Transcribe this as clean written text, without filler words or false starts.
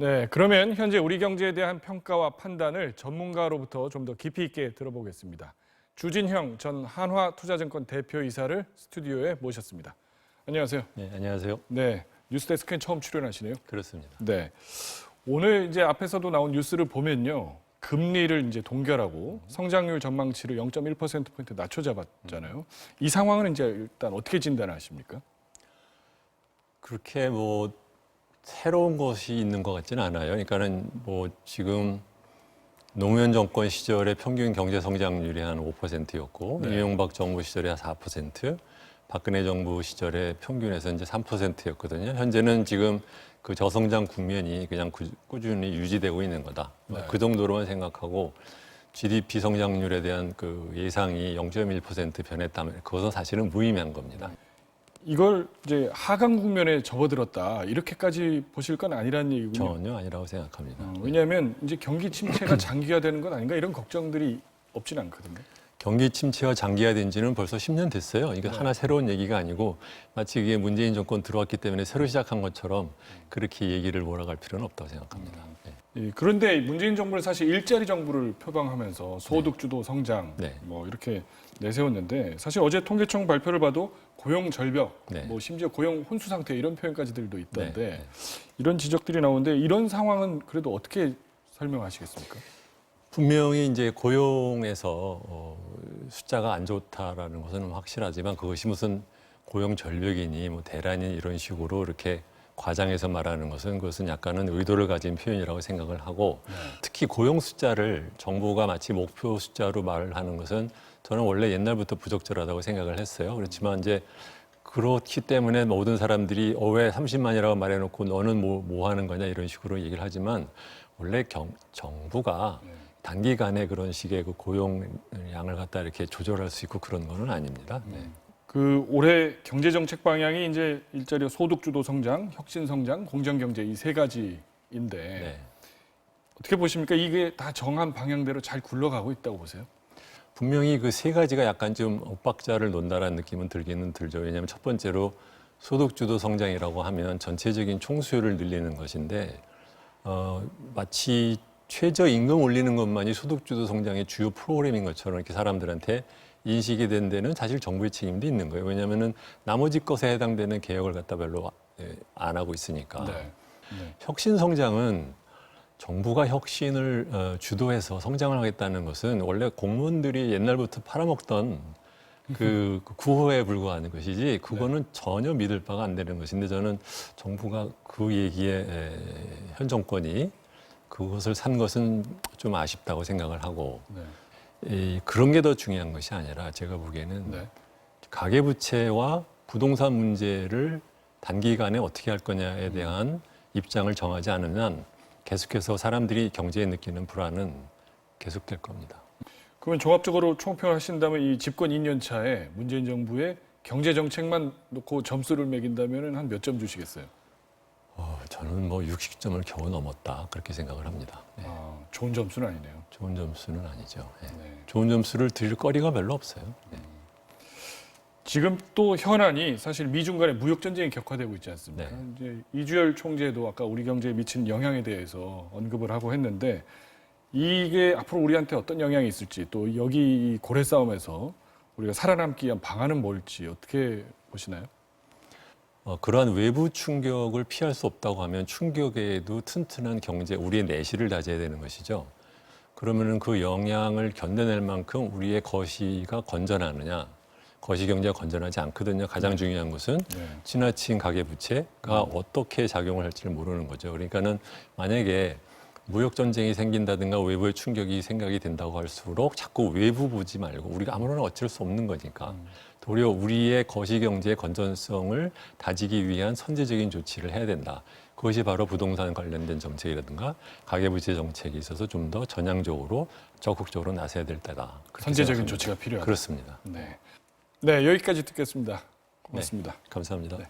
네, 그러면 현재 우리 경제에 대한 평가와 판단을 전문가로부터 좀 더 깊이 있게 들어보겠습니다. 주진형 전 한화투자증권 대표이사를 스튜디오에 모셨습니다. 안녕하세요. 네, 안녕하세요. 네, 뉴스데스크에 처음 출연하시네요. 그렇습니다. 네, 오늘 이제 앞에서도 나온 뉴스를 보면요, 금리를 이제 동결하고 성장률 전망치를 0.1%포인트 낮춰 잡았잖아요. 이 상황은 이제 일단 어떻게 진단하십니까? 그렇게 뭐 새로운 것이 있는 것 같지는 않아요. 그러니까는 뭐 지금 노무현 정권 시절에 평균 경제 성장률이 한 5%였고 네. 이명박 정부 시절에 한 4%, 박근혜 정부 시절에 평균에서 이제 3%였거든요. 현재는 지금 그 저성장 국면이 그냥 꾸준히 유지되고 있는 거다. 네. 그 정도로만 생각하고 GDP 성장률에 대한 그 예상이 0.1% 변했다면 그것은 사실은 무의미한 겁니다. 이걸 이제 하강 국면에 접어들었다 이렇게까지 보실 건 아니라는 얘기군요. 전혀 아니라고 생각합니다. 왜냐하면 이제 경기 침체가 장기화되는 건 아닌가 이런 걱정들이 없진 않거든요. 경기 침체가 장기화된 지는 벌써 10년 됐어요. 이게 네. 하나 새로운 얘기가 아니고 마치 이게 문재인 정권 들어왔기 때문에 새로 시작한 것처럼 그렇게 얘기를 몰아갈 필요는 없다고 생각합니다. 네. 그런데 문재인 정부는 사실 일자리 정부를 표방하면서 소득 주도 성장 네. 뭐 이렇게 내세웠는데 사실 어제 통계청 발표를 봐도 고용 절벽, 네. 뭐 심지어 고용 혼수 상태 이런 표현까지들도 있던데 네. 네. 이런 지적들이 나오는데 이런 상황은 그래도 어떻게 설명하시겠습니까? 분명히 이제 고용에서 숫자가 안 좋다라는 것은 확실하지만 그것이 무슨 고용 절벽이니 뭐 대란이 이런 식으로 이렇게 과장해서 말하는 것은 그것은 약간은 의도를 가진 표현이라고 생각을 하고 특히 고용 숫자를 정부가 마치 목표 숫자로 말을 하는 것은 저는 원래 옛날부터 부적절하다고 생각을 했어요. 그렇지만 이제 그렇기 때문에 모든 사람들이 왜 30만이라고 말해놓고 너는 뭐 하는 거냐 이런 식으로 얘기를 하지만 원래 정부가 단기간에 그런 식의 그 고용량을 갖다 이렇게 조절할 수 있고 그런 거는 아닙니다. 네. 그 올해 경제 정책 방향이 이제 일자리 소득 주도 성장, 혁신 성장, 공정 경제 이 세 가지인데 네. 어떻게 보십니까? 이게 다 정한 방향대로 잘 굴러가고 있다고 보세요? 분명히 그 세 가지가 약간 좀 엇박자를 논다라는 느낌은 들기는 들죠. 왜냐하면 첫 번째로 소득주도 성장이라고 하면 전체적인 총수요를 늘리는 것인데 마치 최저임금 올리는 것만이 소득주도 성장의 주요 프로그램인 것처럼 이렇게 사람들한테 인식이 된 데는 사실 정부의 책임도 있는 거예요. 왜냐하면은 나머지 것에 해당되는 개혁을 갖다 별로 안 하고 있으니까. 네. 네. 혁신 성장은 정부가 혁신을 주도해서 성장을 하겠다는 것은 원래 공무원들이 옛날부터 팔아먹던 그 구호에 불과한 것이지 그거는 전혀 믿을 바가 안 되는 것인데 저는 정부가 그 얘기에 현 정권이 그것을 산 것은 좀 아쉽다고 생각을 하고 네. 그런 게 더 중요한 것이 아니라 제가 보기에는 네. 가계부채와 부동산 문제를 단기간에 어떻게 할 거냐에 대한 입장을 정하지 않으면 계속해서 사람들이 경제에 느끼는 불안은 계속될 겁니다. 그러면 종합적으로 총평을 하신다면 이 집권 2년 차에 문재인 정부의 경제 정책만 놓고 점수를 매긴다면 한 몇 점 주시겠어요? 저는 뭐 60점을 겨우 넘었다 그렇게 생각을 합니다. 네. 좋은 점수는 아니네요. 좋은 점수는 아니죠. 네. 네. 좋은 점수를 드릴 거리가 별로 없어요. 네. 지금 또 현안이 사실 미중 간의 무역 전쟁이 격화되고 있지 않습니까? 네. 이제 이주열 총재도 아까 우리 경제에 미치는 영향에 대해서 언급을 하고 했는데 이게 앞으로 우리한테 어떤 영향이 있을지 또 여기 고래 싸움에서 우리가 살아남기 위한 방안은 뭘지 어떻게 보시나요? 그러한 외부 충격을 피할 수 없다고 하면 충격에도 튼튼한 경제, 우리의 내실을 다져야 되는 것이죠. 그러면은 그 영향을 견뎌낼 만큼 우리의 거시가 건전하느냐? 거시 경제가 건전하지 않거든요. 가장 중요한 것은 지나친 가계부채가 어떻게 작용을 할지를 모르는 거죠. 그러니까는 만약에 무역 전쟁이 생긴다든가 외부의 충격이 생각이 된다고 할수록 자꾸 외부 보지 말고 우리가 아무런 어쩔 수 없는 거니까 도리어 우리의 거시 경제의 건전성을 다지기 위한 선제적인 조치를 해야 된다. 그것이 바로 부동산 관련된 정책이라든가 가계부채 정책에 있어서 좀 더 전향적으로 적극적으로 나서야 될 때다. 선제적인 조치가 필요하다. 그렇습니다. 네. 네, 여기까지 듣겠습니다. 고맙습니다. 네, 감사합니다. 네.